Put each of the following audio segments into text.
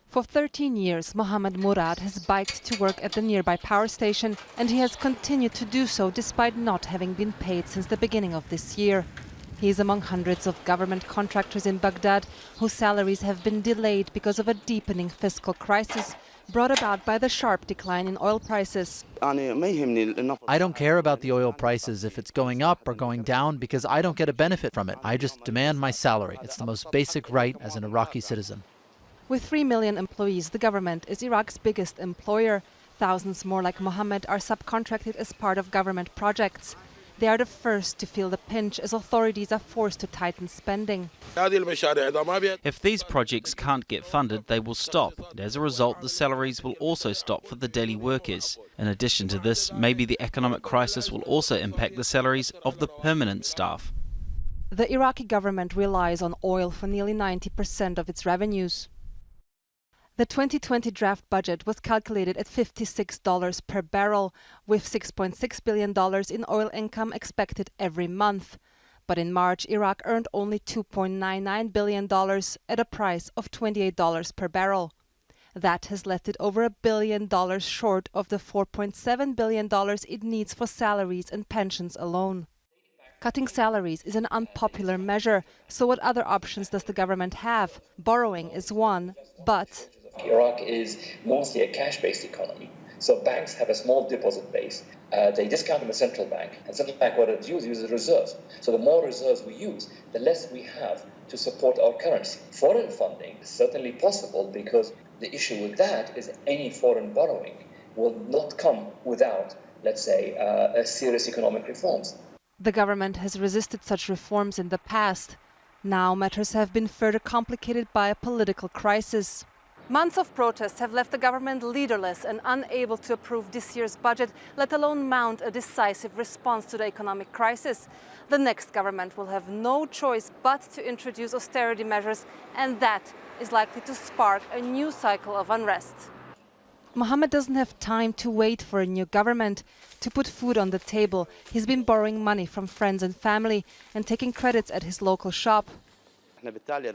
For 13 years, Mohammed Murad has biked to work at the nearby power station, and he has continued to do so despite not having been paid since the beginning of this year. He is among hundreds of government contractors in Baghdad whose salaries have been delayed because of a deepening fiscal crisis brought about by the sharp decline in oil prices. I don't care about the oil prices if it's going up or going down because I don't get a benefit from it. I just demand my salary. It's the most basic right as an Iraqi citizen. With 3 million employees, the government is Iraq's biggest employer. Thousands more like Mohammed are subcontracted as part of government projects. They are the first to feel the pinch as authorities are forced to tighten spending. If these projects can't get funded, they will stop. And as a result, the salaries will also stop for the daily workers. In addition to this, maybe the economic crisis will also impact the salaries of the permanent staff. The Iraqi government relies on oil for nearly 90% of its revenues. The 2020 draft budget was calculated at $56 per barrel, with $6.6 billion in oil income expected every month. But in March, Iraq earned only $2.99 billion at a price of $28 per barrel. That has left it over $1 billion short of the $4.7 billion it needs for salaries and pensions alone. Cutting salaries is an unpopular measure, so what other options does the government have? Borrowing is one, but Iraq is mostly a cash-based economy, so banks have a small deposit base. They discount them a central bank, and central bank what it uses reserves. So the more reserves we use, the less we have to support our currency. Foreign funding is certainly possible because the issue with that is any foreign borrowing will not come without, let's say, a serious economic reforms. The government has resisted such reforms in the past. Now matters have been further complicated by a political crisis. Months of protests have left the government leaderless and unable to approve this year's budget, let alone mount a decisive response to the economic crisis. The next government will have no choice but to introduce austerity measures, and that is likely to spark a new cycle of unrest. Mohammed doesn't have time to wait for a new government. To put food on the table, he's been borrowing money from friends and family and taking credits at his local shop.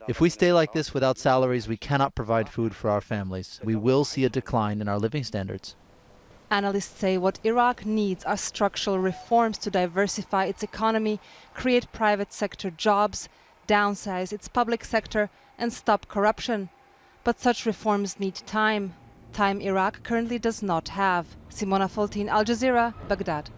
If we stay like this without salaries, we cannot provide food for our families. We will see a decline in our living standards. Analysts say what Iraq needs are structural reforms to diversify its economy, create private sector jobs, downsize its public sector, and stop corruption. But such reforms need time. Time Iraq currently does not have. Simona, Foltyn, Al Jazeera, Baghdad.